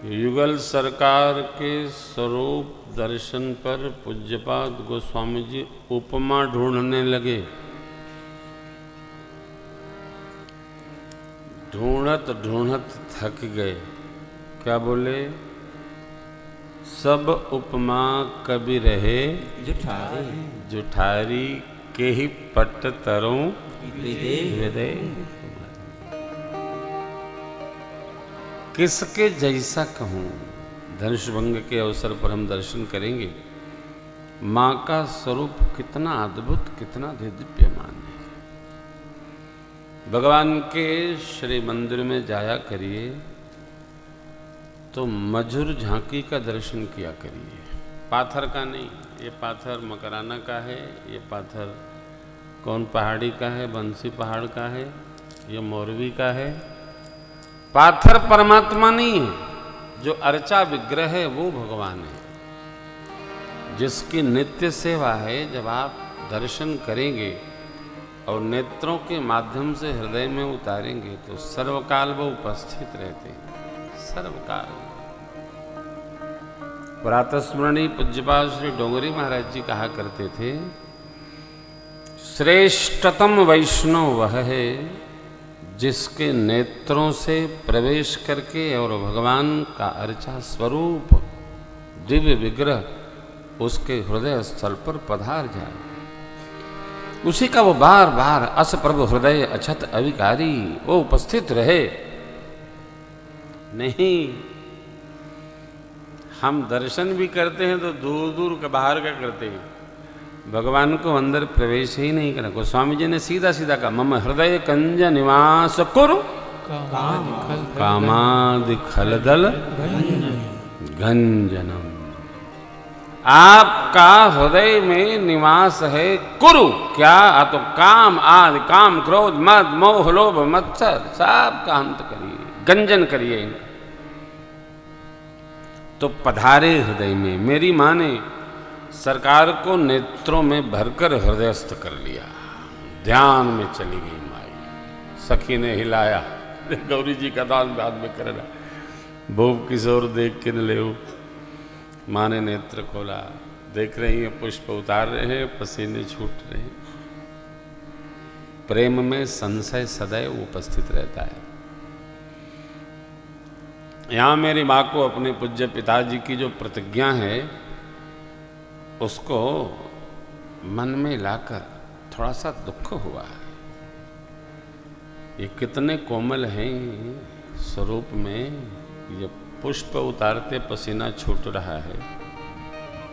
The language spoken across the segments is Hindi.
युगल सरकार के स्वरूप दर्शन पर पूज्यपाद गोस्वामी जी उपमा ढूंढने लगे। ढूंढत ढूंढत थक गए। क्या बोले? सब उपमा कभी रहे जुठारी के ही पट तरों विदे। किसके जैसा कहूँ? धनुष भंग के अवसर पर हम दर्शन करेंगे। माँ का स्वरूप कितना अद्भुत, कितना दिव्यमान है। भगवान के श्री मंदिर में जाया करिए तो मधुर झांकी का दर्शन किया करिए। पाथर का नहीं, ये पाथर मकराना का है, ये पाथर कौन पहाड़ी का है, बंसी पहाड़ का है, ये मोरवी का है। पाथर परमात्मा नहीं है, जो अर्चा विग्रह है वो भगवान है, जिसकी नित्य सेवा है। जब आप दर्शन करेंगे और नेत्रों के माध्यम से हृदय में उतारेंगे तो सर्वकाल वो उपस्थित रहते हैं। सर्वकाल। प्रातस्मरणीय पूज्यपाद श्री डोंगरी महाराज जी कहा करते थे, श्रेष्ठतम वैष्णव वह है जिसके नेत्रों से प्रवेश करके और भगवान का अर्चा स्वरूप दिव्य विग्रह उसके हृदय स्थल पर पधार जाए। उसी का वो बार बार अस प्रभु हृदय अछत अविकारी वो उपस्थित रहे। नहीं, हम दर्शन भी करते हैं तो दूर दूर का बाहर का करते हैं, भगवान को अंदर प्रवेश ही नहीं करना। गोस्वामी जी ने सीधा सीधा कहा, मम हृदय कंज निवास कुरु कामादि खलदल गंजनम। आपका हृदय में निवास है कुरु, क्या? तो काम आदि, काम क्रोध मद मोह लोभ मत्सर सब का अंत करिए, गंजन करिए इनका। तो पधारे हृदय में। मेरी माँ ने सरकार को नेत्रों में भरकर हृदयस्थ कर लिया। ध्यान में चली गई माई। सखी ने हिलाया, गौरी जी का दान बाद में करना, भूप किशोर देख के न ले। माँ ने नेत्र खोला, देख रही है पुष्प उतार रहे हैं, पसीने छूट रहे हैं। प्रेम में संशय सदैव उपस्थित रहता है। यहां मेरी माँ को अपने पूज्य पिताजी की जो प्रतिज्ञा है उसको मन में लाकर थोड़ा सा दुख हुआ है। ये कितने कोमल हैं स्वरूप में। ये पुष्प उतारते पसीना छूट रहा है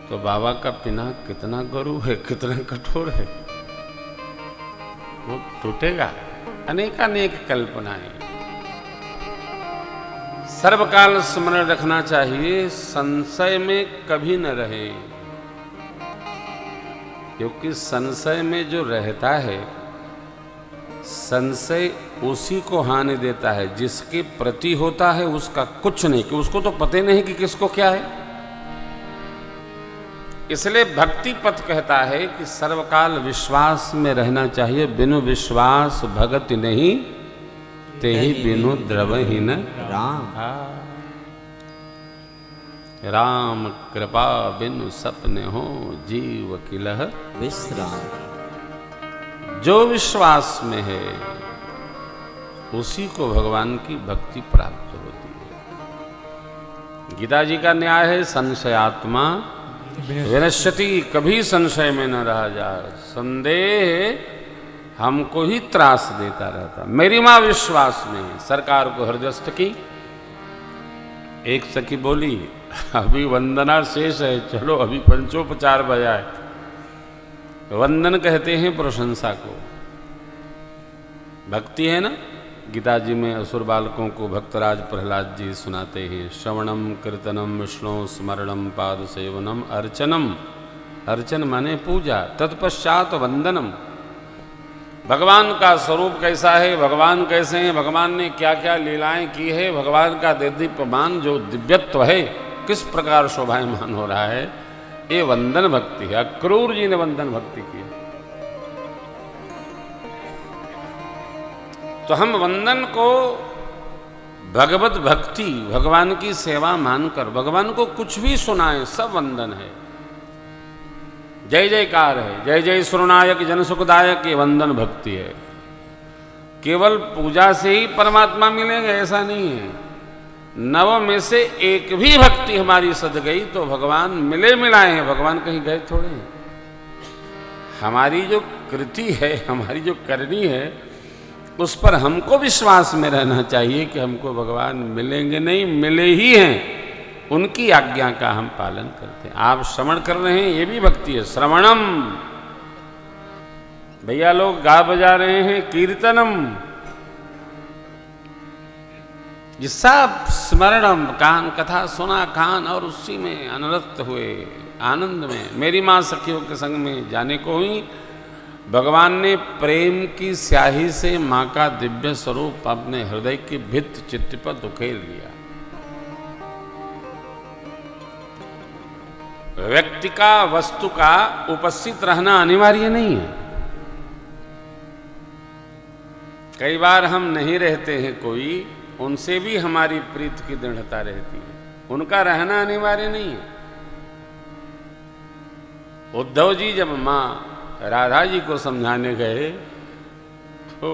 तो बाबा का पिना कितना गुरु है, कितना कठोर है, वो टूटेगा। अनेकानेक कल्पनाएं। सर्वकाल स्मरण रखना चाहिए, संशय में कभी न रहे, क्योंकि संशय में जो रहता है, संशय उसी को हानि देता है जिसके प्रति होता है उसका कुछ नहीं, कि उसको तो पता नहीं कि किसको क्या है। इसलिए भक्ति पथ कहता है कि सर्वकाल विश्वास में रहना चाहिए। बिनु विश्वास भगति नहीं, तेहि बिनु द्रवहीन राम। राम कृपा बिनु सपने हो जीव किलह विश्राम। जो विश्वास में है उसी को भगवान की भक्ति प्राप्त होती है। गीता जी का न्याय है, संशयात्मा विनश्यति। कभी संशय में न रहा जाए। संदेह हमको ही त्रास देता रहता। मेरी माँ विश्वास में है। सरकार को हृदयस्थ की। एक सखी बोली, अभी वंदना शेष है, चलो अभी पंचोपचार बजाए। वंदन कहते हैं प्रशंसा को। भक्ति है ना। गीता जी में असुर बालकों को भक्तराज प्रहलाद जी सुनाते हैं, श्रवणम कीर्तनम विष्णु स्मरणम पाद सेवनम अर्चनम। अर्चन माने पूजा, तत्पश्चात वंदनम। भगवान का स्वरूप कैसा है, भगवान कैसे हैं, भगवान ने क्या क्या लीलाएं की है, भगवान का दिव्यमान जो दिव्यत्व है किस प्रकार शोभायमान हो रहा है, ये वंदन भक्ति है। अक्रूर जी ने वंदन भक्ति की। तो हम वंदन को भगवत भक्ति, भगवान की सेवा मानकर भगवान को कुछ भी सुनाए सब वंदन है, जय जयकार है। जय जय सुरनायक जन सुखदायक, ये वंदन भक्ति है। केवल पूजा से ही परमात्मा मिलेंगे ऐसा नहीं है। नव में से एक भी भक्ति हमारी सद गई तो भगवान मिले मिलाए हैं, भगवान कहीं गए थोड़े हैं। हमारी जो कृति है, हमारी जो करनी है, उस पर हमको विश्वास में रहना चाहिए कि हमको भगवान मिलेंगे, नहीं मिले ही हैं, उनकी आज्ञा का हम पालन करते हैं। आप श्रवण कर रहे हैं, ये भी भक्ति है। श्रवणम, भैया लोग गा बजा रहे हैं, कीर्तनम, ये सब स्मरणम, कान कथा सुना कान और उसी में अनुरक्त हुए, आनंद में। मेरी माँ सखियों के संग में जाने को हुई, भगवान ने प्रेम की स्याही से माँ का दिव्य स्वरूप अपने हृदय की भित्त चित्त पर उकेर लिया। व्यक्ति का, वस्तु का उपस्थित रहना अनिवार्य नहीं है। कई बार हम नहीं रहते हैं कोई, उनसे भी हमारी प्रीत की दृढ़ता रहती है, उनका रहना अनिवार्य नहीं है। उद्धव जी जब मां राधा जी को समझाने गए तो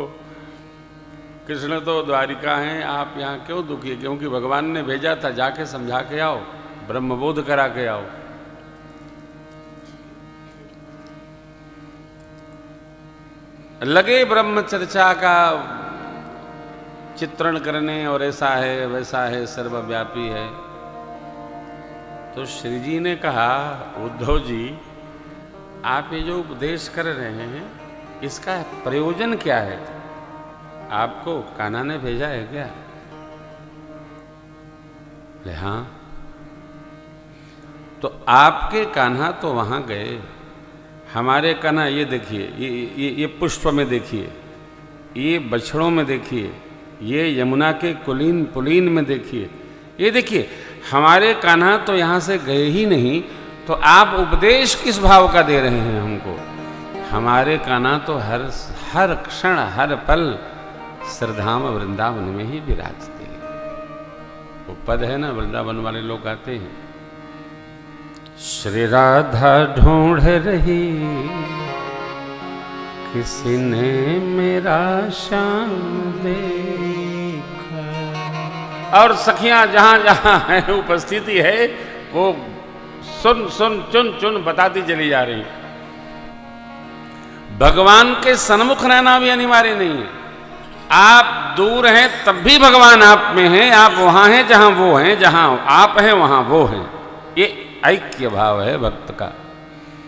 कृष्ण तो द्वारिका हैं, आप यहाँ क्यों दुखी? क्योंकि भगवान ने भेजा था जाके समझा के आओ, ब्रह्मबोध करा के आओ। लगे ब्रह्म चर्चा का चित्रण करने, और ऐसा है वैसा है, सर्वव्यापी है। तो श्री जी ने कहा, उद्धव जी आप ये जो उपदेश कर रहे हैं इसका प्रयोजन क्या है? आपको कान्हा ने भेजा है क्या? ले हाँ। तो आपके कान्हा तो वहां गए, हमारे कान्हा ये देखिए, ये पुष्प में देखिए, ये बछड़ों में देखिए, ये यमुना के कुलीन पुलीन में देखिए, ये देखिए, हमारे कान्हा तो यहाँ से गए ही नहीं, तो आप उपदेश किस भाव का दे रहे हैं हमको? हमारे कान्हा तो हर क्षण हर पल श्रद्धाम वृंदावन में ही विराजते हैं। वो पद है ना, वृंदावन वाले लोग गाते हैं, श्री राधा ढूंढ रही किसी ने मेरा श्याम देखा। और सखियां जहां जहां है उपस्थिति है, वो सुन सुन चुन चुन बताती चली जा रही। भगवान के सन्मुख रहना भी अनिवार्य नहीं है। आप दूर हैं तब भी भगवान आप में हैं, आप वहां हैं जहां वो हैं, जहां आप हैं वहां वो हैं। ये ऐक्य भाव है भक्त का।